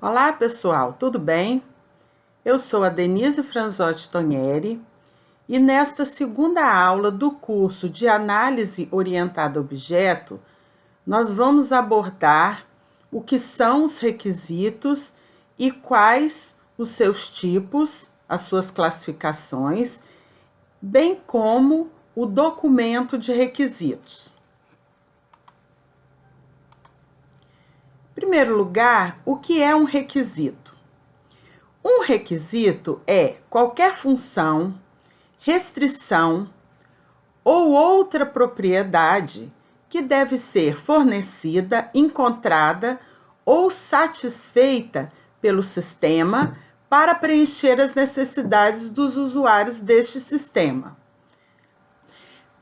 Olá pessoal, tudo bem? Eu sou a Denise Franzotti Tonieri e nesta segunda aula do curso de Análise Orientada a Objeto, nós vamos abordar o que são os requisitos e quais os seus tipos, as suas classificações, bem como o documento de requisitos. Em primeiro lugar, o que é um requisito? Um requisito é qualquer função, restrição ou outra propriedade que deve ser fornecida, encontrada ou satisfeita pelo sistema para preencher as necessidades dos usuários deste sistema.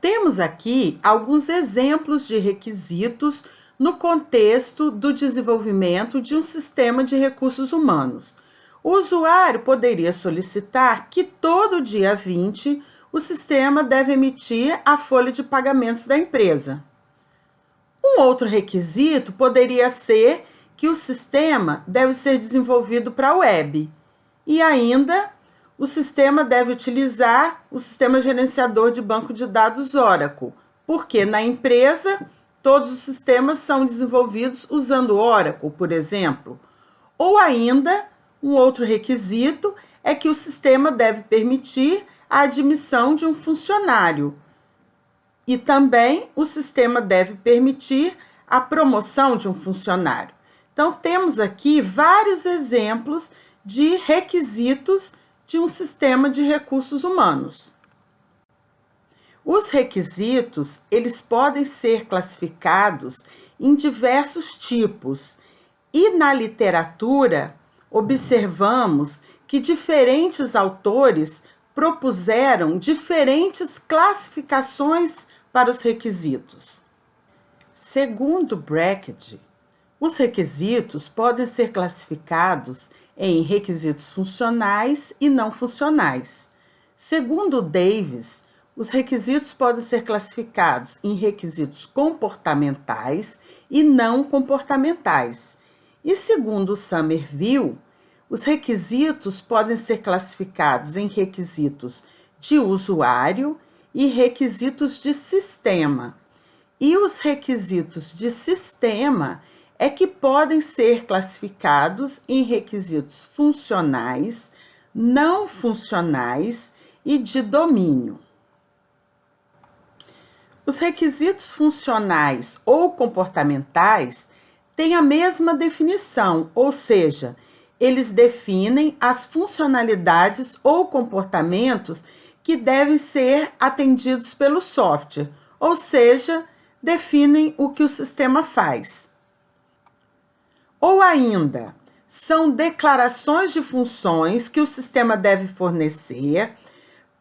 Temos aqui alguns exemplos de requisitos no contexto do desenvolvimento de um sistema de recursos humanos. O usuário poderia solicitar que todo dia 20 o sistema deve emitir a folha de pagamentos da empresa. Um outro requisito poderia ser que o sistema deve ser desenvolvido para a web. E ainda, o sistema deve utilizar o sistema gerenciador de banco de dados Oracle, porque na empresa todos os sistemas são desenvolvidos usando Oracle, por exemplo. Ou ainda, um outro requisito é que o sistema deve permitir a admissão de um funcionário. E também o sistema deve permitir a promoção de um funcionário. Então, temos aqui vários exemplos de requisitos de um sistema de recursos humanos. Os requisitos, eles podem ser classificados em diversos tipos e na literatura observamos que diferentes autores propuseram diferentes classificações para os requisitos. Segundo Brackett, os requisitos podem ser classificados em requisitos funcionais e não funcionais. Segundo Davis, os requisitos podem ser classificados em requisitos comportamentais e não comportamentais. E segundo Somerville, os requisitos podem ser classificados em requisitos de usuário e requisitos de sistema. E os requisitos de sistema é que podem ser classificados em requisitos funcionais, não funcionais e de domínio. Os requisitos funcionais ou comportamentais têm a mesma definição, ou seja, eles definem as funcionalidades ou comportamentos que devem ser atendidos pelo software, ou seja, definem o que o sistema faz. Ou ainda, são declarações de funções que o sistema deve fornecer,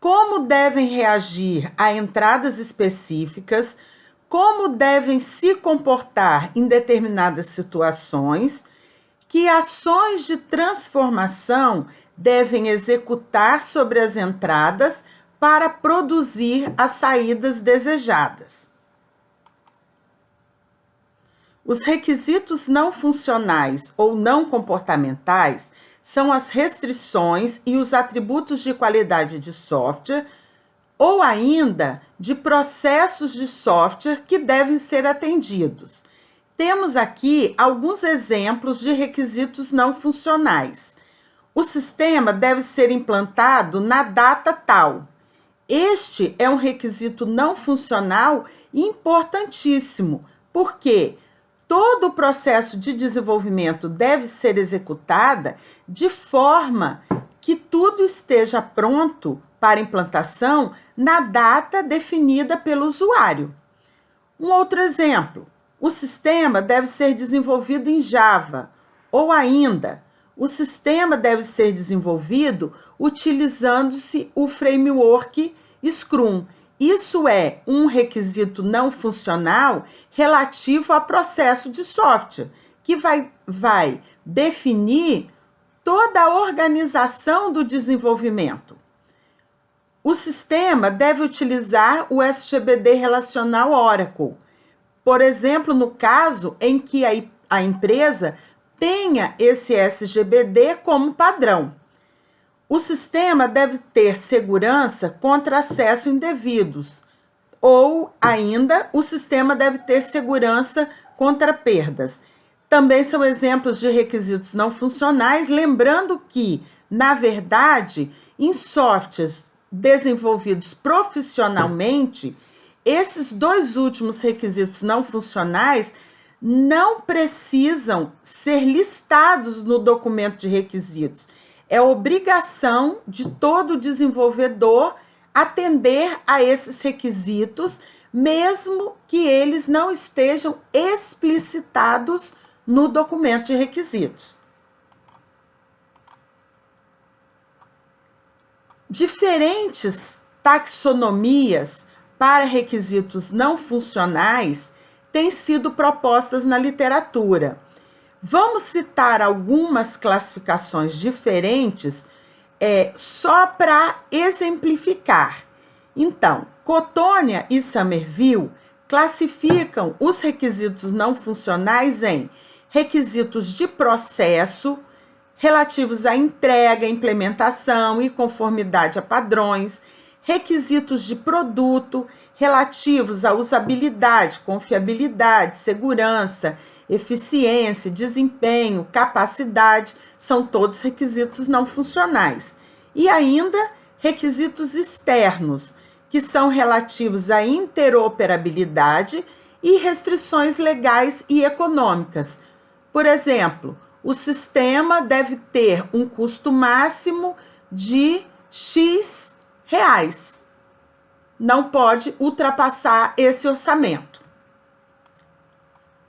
como devem reagir a entradas específicas, como devem se comportar em determinadas situações, que ações de transformação devem executar sobre as entradas para produzir as saídas desejadas. Os requisitos não funcionais ou não comportamentais são as restrições e os atributos de qualidade de software ou ainda de processos de software que devem ser atendidos. Temos aqui alguns exemplos de requisitos não funcionais. O sistema deve ser implantado na data tal. Este é um requisito não funcional importantíssimo, porque todo o processo de desenvolvimento deve ser executado de forma que tudo esteja pronto para implantação na data definida pelo usuário. Um outro exemplo, o sistema deve ser desenvolvido em Java, ou ainda, o sistema deve ser desenvolvido utilizando-se o framework Scrum. Isso é um requisito não funcional relativo ao processo de software, que vai definir toda a organização do desenvolvimento. O sistema deve utilizar o SGBD relacional Oracle. Por exemplo, no caso em que a empresa tenha esse SGBD como padrão. O sistema deve ter segurança contra acesso indevidos, ou ainda o sistema deve ter segurança contra perdas. Também são exemplos de requisitos não funcionais, lembrando que, na verdade, em softwares desenvolvidos profissionalmente, esses dois últimos requisitos não funcionais não precisam ser listados no documento de requisitos. É obrigação de todo desenvolvedor atender a esses requisitos, mesmo que eles não estejam explicitados no documento de requisitos. Diferentes taxonomias para requisitos não funcionais têm sido propostas na literatura. Vamos citar algumas classificações diferentes só para exemplificar. Então, Cotonia e Somerville classificam os requisitos não funcionais em requisitos de processo, relativos à entrega, implementação e conformidade a padrões, requisitos de produto, relativos à usabilidade, confiabilidade, segurança, eficiência, desempenho, capacidade, são todos requisitos não funcionais. E ainda requisitos externos, que são relativos à interoperabilidade e restrições legais e econômicas. Por exemplo, o sistema deve ter um custo máximo de X reais. Não pode ultrapassar esse orçamento.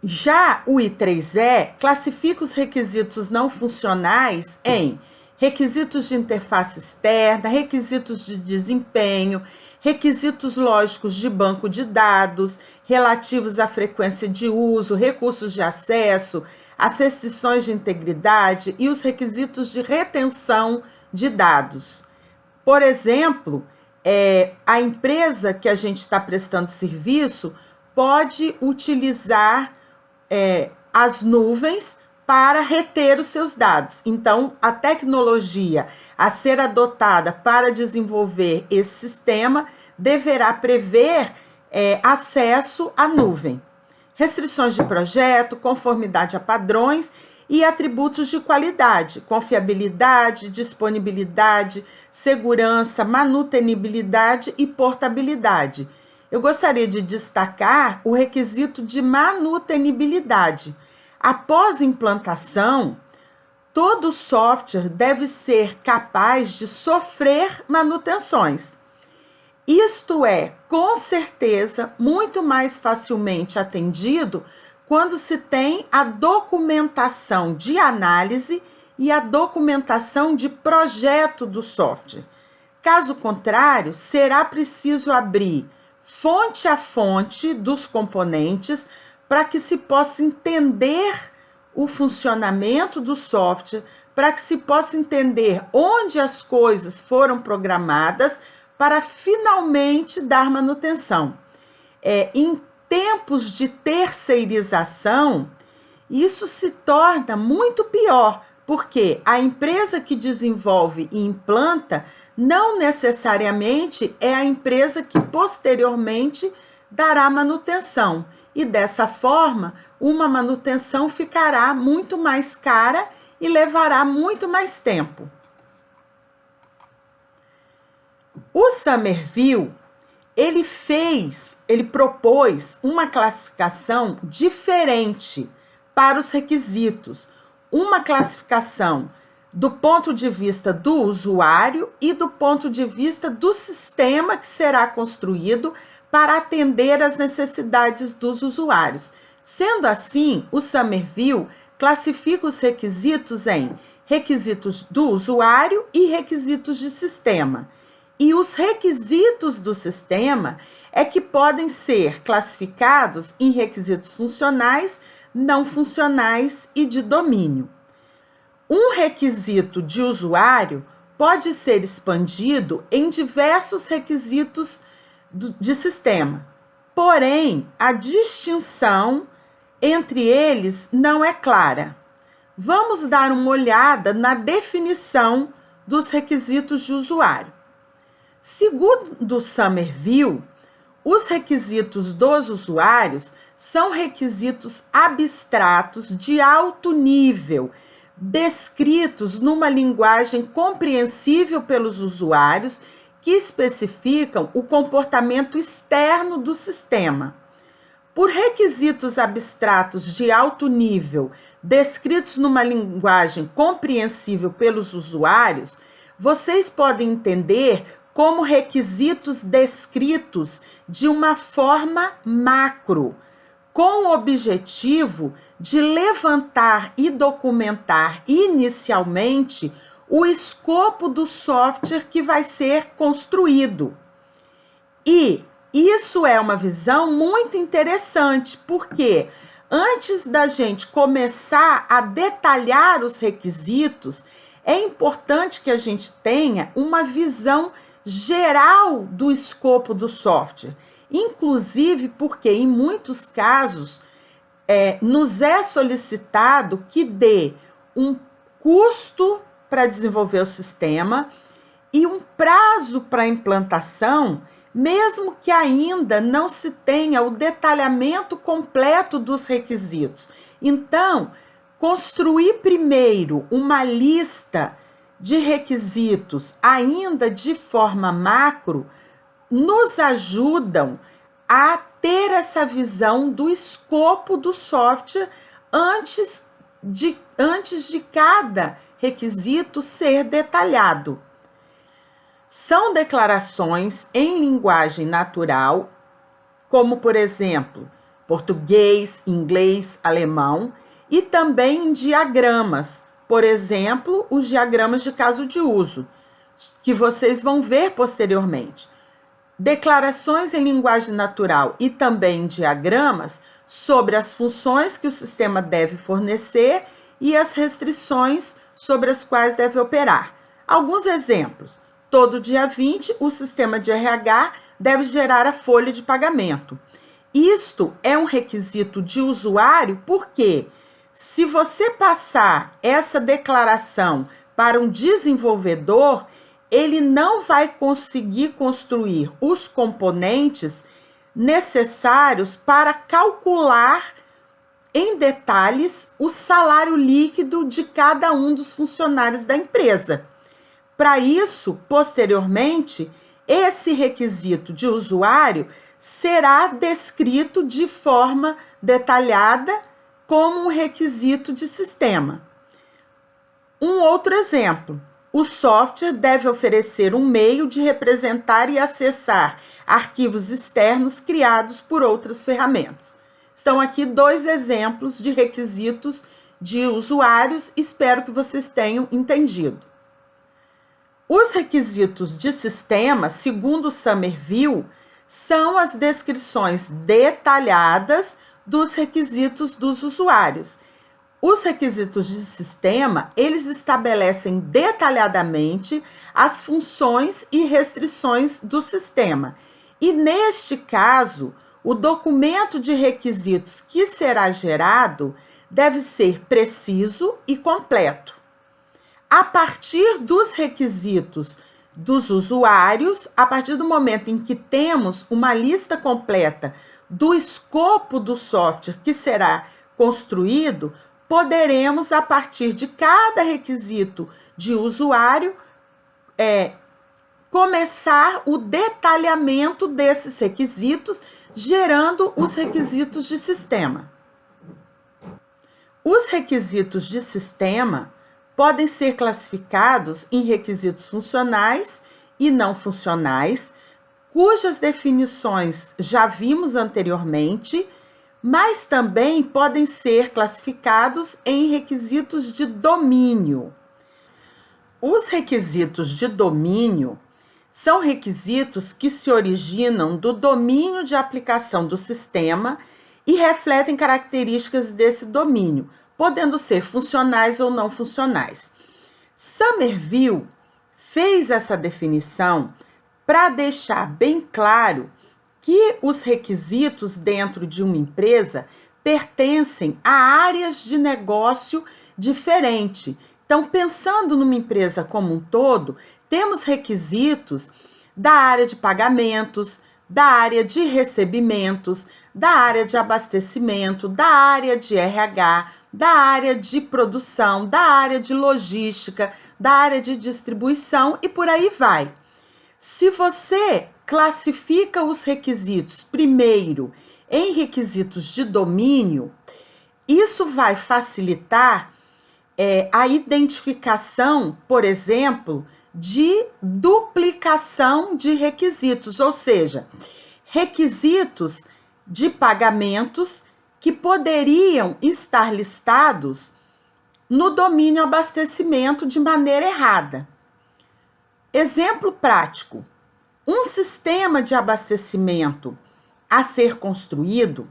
Já o I3E classifica os requisitos não funcionais em requisitos de interface externa, requisitos de desempenho, requisitos lógicos de banco de dados, relativos à frequência de uso, recursos de acesso, as restrições de integridade e os requisitos de retenção de dados. Por exemplo, a empresa que a gente está prestando serviço pode utilizar as nuvens para reter os seus dados. Então, a tecnologia a ser adotada para desenvolver esse sistema deverá prever acesso à nuvem. Restrições de projeto, conformidade a padrões e atributos de qualidade, confiabilidade, disponibilidade, segurança, manutenibilidade e portabilidade. Eu gostaria de destacar o requisito de manutenibilidade. Após implantação, todo software deve ser capaz de sofrer manutenções. Isto é, com certeza, muito mais facilmente atendido quando se tem a documentação de análise e a documentação de projeto do software. Caso contrário, será preciso abrir fonte a fonte dos componentes para que se possa entender o funcionamento do software, para que se possa entender onde as coisas foram programadas para finalmente dar manutenção. Em tempos de terceirização, isso se torna muito pior, porque a empresa que desenvolve e implanta não necessariamente é a empresa que posteriormente dará manutenção. E dessa forma, uma manutenção ficará muito mais cara e levará muito mais tempo. O Somerville, ele propôs uma classificação diferente para os requisitos, uma classificação do ponto de vista do usuário e do ponto de vista do sistema que será construído para atender às necessidades dos usuários. Sendo assim, o Somerville classifica os requisitos em requisitos do usuário e requisitos de sistema. E os requisitos do sistema é que podem ser classificados em requisitos funcionais, não funcionais e de domínio. Um requisito de usuário pode ser expandido em diversos requisitos de sistema, porém, a distinção entre eles não é clara. vamos dar uma olhada na definição dos requisitos de usuário. Segundo Somerville, os requisitos dos usuários são requisitos abstratos de alto nível, descritos numa linguagem compreensível pelos usuários, que especificam o comportamento externo do sistema. Por requisitos abstratos de alto nível, descritos numa linguagem compreensível pelos usuários, vocês podem entender como requisitos descritos de uma forma macro, com o objetivo de levantar e documentar inicialmente o escopo do software que vai ser construído. E isso é uma visão muito interessante, porque antes da gente começar a detalhar os requisitos, é importante que a gente tenha uma visão geral do escopo do software, inclusive porque em muitos casos nos é solicitado que dê um custo para desenvolver o sistema e um prazo para a implantação, mesmo que ainda não se tenha o detalhamento completo dos requisitos. Então, construir primeiro uma lista de requisitos, ainda de forma macro, nos ajudam a ter essa visão do escopo do software antes de cada requisito ser detalhado. São declarações em linguagem natural, como, por exemplo, português, inglês, alemão, e também em diagramas, por exemplo, os diagramas de caso de uso, que vocês vão ver posteriormente. Declarações em linguagem natural e também em diagramas sobre as funções que o sistema deve fornecer e as restrições sobre as quais deve operar. Alguns exemplos. Todo dia 20, o sistema de RH deve gerar a folha de pagamento. Isto é um requisito de usuário porque, se você passar essa declaração para um desenvolvedor, ele não vai conseguir construir os componentes necessários para calcular em detalhes o salário líquido de cada um dos funcionários da empresa. Para isso, posteriormente, esse requisito de usuário será descrito de forma detalhada como um requisito de sistema. Um outro exemplo: o software deve oferecer um meio de representar e acessar arquivos externos criados por outras ferramentas. Estão aqui 2 exemplos de requisitos de usuários, espero que vocês tenham entendido. Os requisitos de sistema, segundo Somerville, são as descrições detalhadas dos requisitos dos usuários. Os requisitos de sistema, eles estabelecem detalhadamente as funções e restrições do sistema. E neste caso, o documento de requisitos que será gerado deve ser preciso e completo. A partir dos requisitos dos usuários, a partir do momento em que temos uma lista completa do escopo do software que será construído, poderemos, a partir de cada requisito de usuário, começar o detalhamento desses requisitos, gerando os requisitos de sistema. Os requisitos de sistema podem ser classificados em requisitos funcionais e não funcionais, cujas definições já vimos anteriormente, mas também podem ser classificados em requisitos de domínio. Os requisitos de domínio são requisitos que se originam do domínio de aplicação do sistema e refletem características desse domínio, podendo ser funcionais ou não funcionais. Somerville fez essa definição para deixar bem claro que os requisitos dentro de uma empresa pertencem a áreas de negócio diferente. Então, pensando numa empresa como um todo, temos requisitos da área de pagamentos, da área de recebimentos, da área de abastecimento, da área de RH, da área de produção, da área de logística, da área de distribuição e por aí vai. Se você classifica os requisitos primeiro em requisitos de domínio, isso vai facilitar a identificação, por exemplo, de duplicação de requisitos, ou seja, requisitos de pagamentos que poderiam estar listados no domínio abastecimento de maneira errada. Exemplo prático: um sistema de abastecimento a ser construído,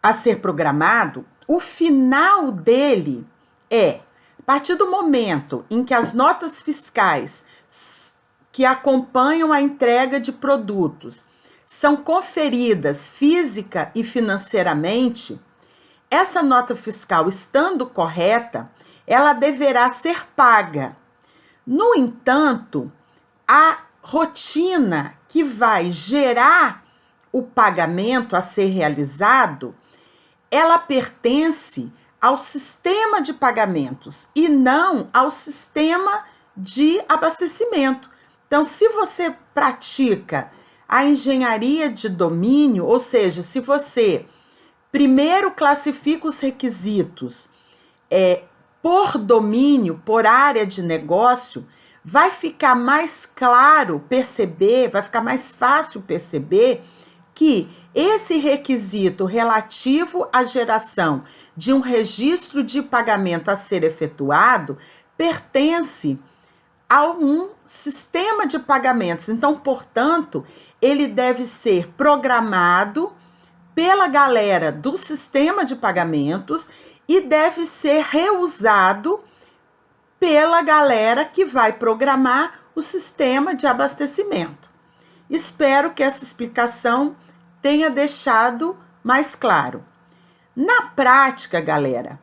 a ser programado, o final dele é, a partir do momento em que as notas fiscais que acompanham a entrega de produtos são conferidas física e financeiramente, essa nota fiscal estando correta, ela deverá ser paga. No entanto, a rotina que vai gerar o pagamento a ser realizado, ela pertence ao sistema de pagamentos e não ao sistema de abastecimento. Então, se você pratica a engenharia de domínio, ou seja, se você primeiro classifica os requisitos por domínio, por área de negócio, vai ficar mais claro perceber, vai ficar mais fácil perceber que esse requisito relativo à geração de um registro de pagamento a ser efetuado pertence a um sistema de pagamentos. Então, portanto, ele deve ser programado pela galera do sistema de pagamentos e deve ser reusado pela galera que vai programar o sistema de abastecimento. Espero que essa explicação tenha deixado mais claro. Na prática, galera,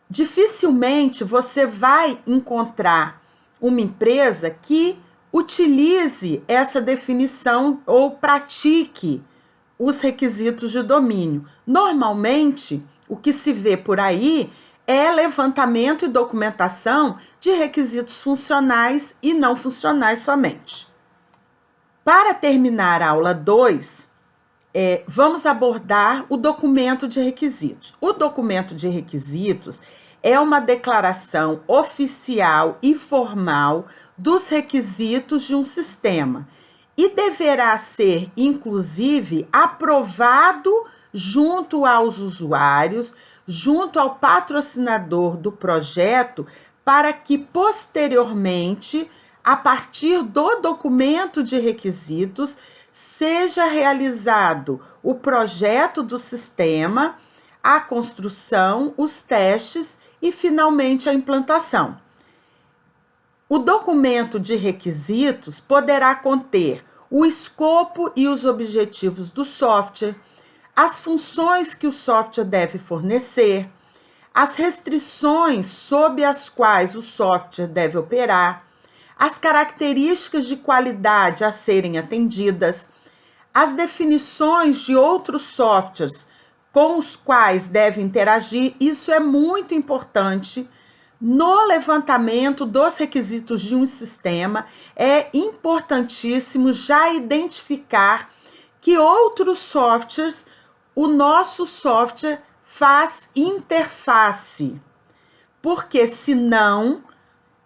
dificilmente você vai encontrar uma empresa que utilize essa definição ou pratique os requisitos de domínio. Normalmente, o que se vê por aí é levantamento e documentação de requisitos funcionais e não funcionais somente. Para terminar a aula 2, vamos abordar o documento de requisitos. O documento de requisitos é uma declaração oficial e formal dos requisitos de um sistema e deverá ser, inclusive, aprovado junto aos usuários, junto ao patrocinador do projeto, para que, posteriormente, a partir do documento de requisitos, seja realizado o projeto do sistema, a construção, os testes e, finalmente, a implantação. O documento de requisitos poderá conter o escopo e os objetivos do software, as funções que o software deve fornecer, as restrições sob as quais o software deve operar, as características de qualidade a serem atendidas, as definições de outros softwares com os quais deve interagir. Isso é muito importante. No levantamento dos requisitos de um sistema, é importantíssimo já identificar que outros softwares, o nosso software faz interface, porque senão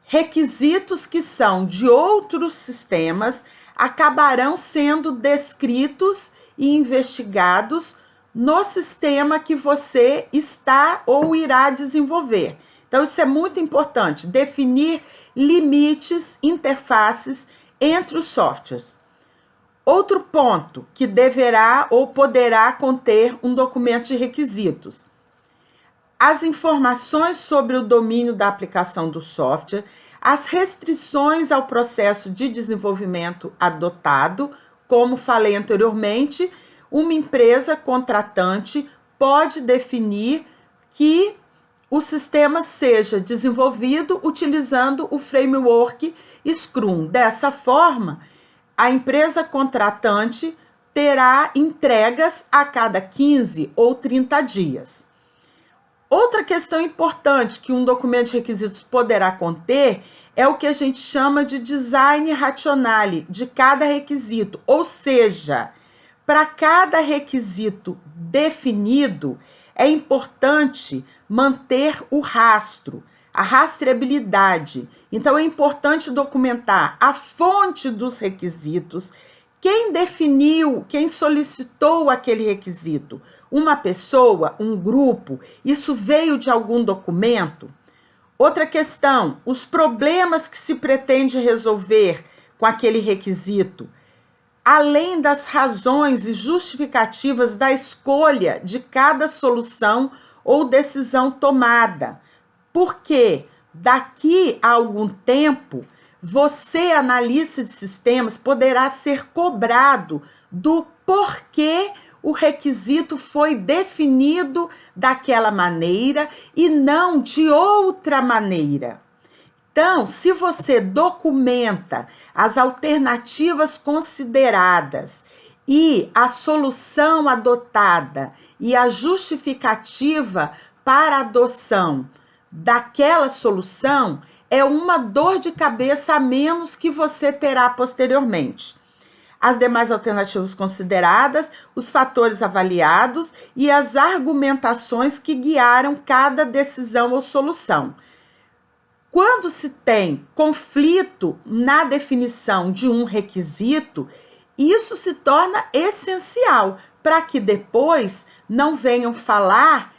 requisitos que são de outros sistemas acabarão sendo descritos e investigados no sistema que você está ou irá desenvolver. Então, isso é muito importante, definir limites, interfaces entre os softwares. Outro ponto que deverá ou poderá conter um documento de requisitos: as informações sobre o domínio da aplicação do software, as restrições ao processo de desenvolvimento adotado. Como falei anteriormente, uma empresa contratante pode definir que o sistema seja desenvolvido utilizando o framework Scrum. Dessa forma, a empresa contratante terá entregas a cada 15 ou 30 dias. Outra questão importante que um documento de requisitos poderá conter é o que a gente chama de design rationale de cada requisito, ou seja, para cada requisito definido, é importante manter o rastro, a rastreabilidade. Então, é importante documentar a fonte dos requisitos, quem definiu, quem solicitou aquele requisito. Uma pessoa, um grupo, isso veio de algum documento? Outra questão, os problemas que se pretende resolver com aquele requisito, além das razões e justificativas da escolha de cada solução ou decisão tomada. Porque daqui a algum tempo, você, analista de sistemas, poderá ser cobrado do porquê o requisito foi definido daquela maneira e não de outra maneira. Então, se você documenta as alternativas consideradas e a solução adotada e a justificativa para a adoção daquela solução, é uma dor de cabeça a menos que você terá posteriormente. As demais alternativas consideradas, os fatores avaliados e as argumentações que guiaram cada decisão ou solução. Quando se tem conflito na definição de um requisito, isso se torna essencial para que depois não venham falar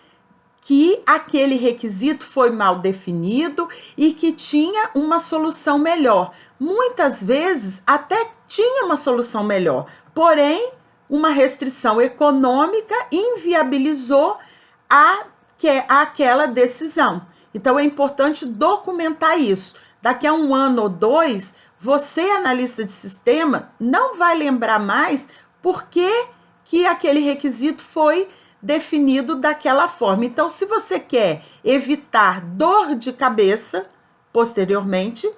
que aquele requisito foi mal definido e que tinha uma solução melhor. Muitas vezes até tinha uma solução melhor, porém uma restrição econômica inviabilizou aquela decisão. Então, é importante documentar isso. Daqui a 1 ano ou 2, você, analista de sistema, não vai lembrar mais por que aquele requisito foi definido daquela forma. Então, se você quer evitar dor de cabeça, posteriormente,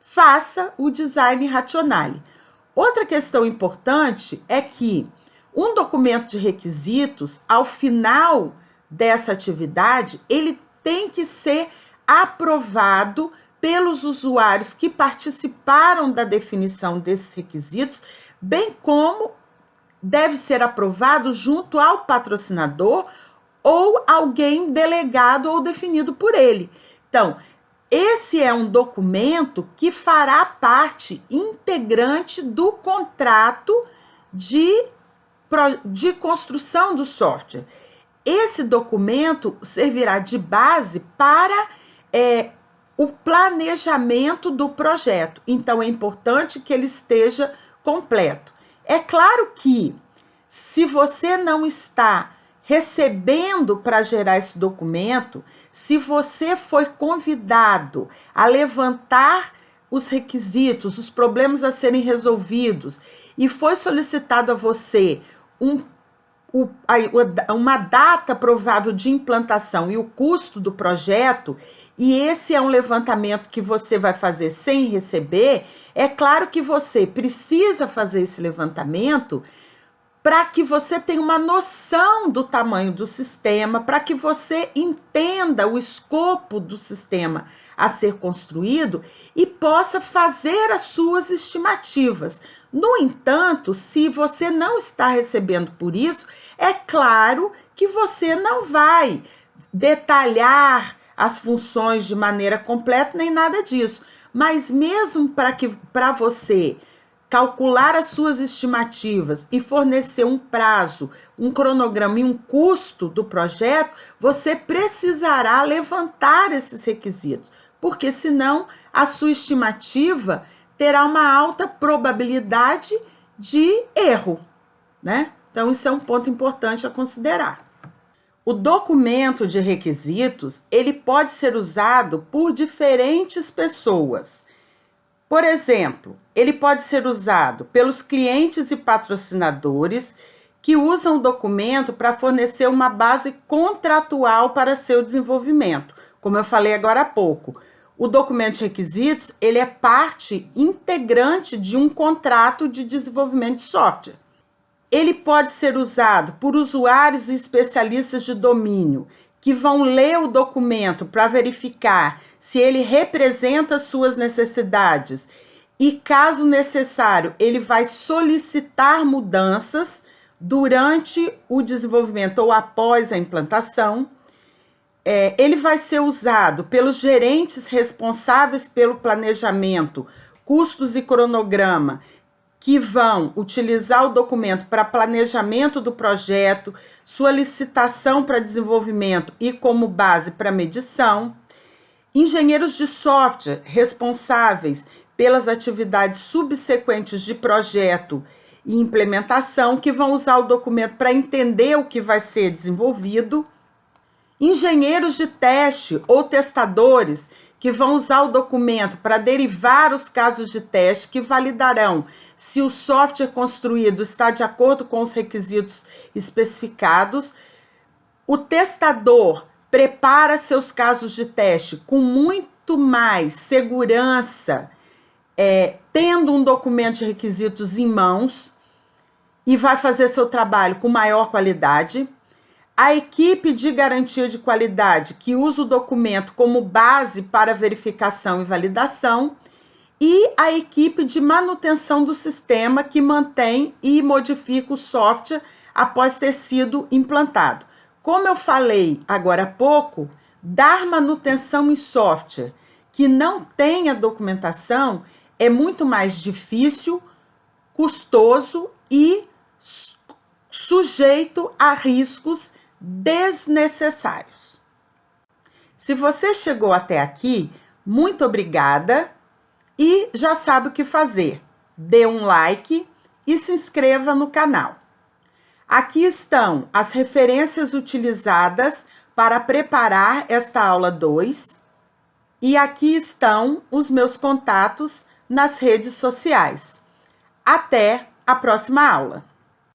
faça o design rationale. Outra questão importante é que um documento de requisitos, ao final dessa atividade, ele tem que ser aprovado pelos usuários que participaram da definição desses requisitos, bem como deve ser aprovado junto ao patrocinador ou alguém delegado ou definido por ele. Então, esse é um documento que fará parte integrante do contrato de construção do software. Esse documento servirá de base para o planejamento do projeto. Então, é importante que ele esteja completo. É claro que, se você não está recebendo para gerar esse documento, se você foi convidado a levantar os requisitos, os problemas a serem resolvidos, e foi solicitado a você uma data provável de implantação e o custo do projeto, e esse é um levantamento que você vai fazer sem receber, é claro que você precisa fazer esse levantamento para que você tenha uma noção do tamanho do sistema, para que você entenda o escopo do sistema a ser construído e possa fazer as suas estimativas. No entanto, se você não está recebendo por isso, é claro que você não vai detalhar as funções de maneira completa nem nada disso. Mas mesmo para você calcular as suas estimativas e fornecer um prazo, um cronograma e um custo do projeto, você precisará levantar esses requisitos, porque senão a sua estimativa terá uma alta probabilidade de erro, né? Então, isso é um ponto importante a considerar. O documento de requisitos, ele pode ser usado por diferentes pessoas. Por exemplo, ele pode ser usado pelos clientes e patrocinadores que usam o documento para fornecer uma base contratual para seu desenvolvimento. Como eu falei agora há pouco, o documento de requisitos, ele é parte integrante de um contrato de desenvolvimento de software. Ele pode ser usado por usuários e especialistas de domínio que vão ler o documento para verificar se ele representa suas necessidades e, caso necessário, ele vai solicitar mudanças durante o desenvolvimento ou após a implantação. Ele vai ser usado pelos gerentes responsáveis pelo planejamento, custos e cronograma, que vão utilizar o documento para planejamento do projeto, sua licitação para desenvolvimento e como base para medição. Engenheiros de software responsáveis pelas atividades subsequentes de projeto e implementação, que vão usar o documento para entender o que vai ser desenvolvido. Engenheiros de teste ou testadores que vão usar o documento para derivar os casos de teste que validarão se o software construído está de acordo com os requisitos especificados. O testador prepara seus casos de teste com muito mais segurança, tendo um documento de requisitos em mãos, e vai fazer seu trabalho com maior qualidade. A equipe de garantia de qualidade, que usa o documento como base para verificação e validação, e a equipe de manutenção do sistema, que mantém e modifica o software após ter sido implantado. Como eu falei agora há pouco, dar manutenção em software que não tenha documentação é muito mais difícil, custoso e sujeito a riscos desnecessários. Se você chegou até aqui, muito obrigada e já sabe o que fazer. Dê um like e se inscreva no canal. Aqui estão as referências utilizadas para preparar esta aula 2 e aqui estão os meus contatos nas redes sociais. Até a próxima aula!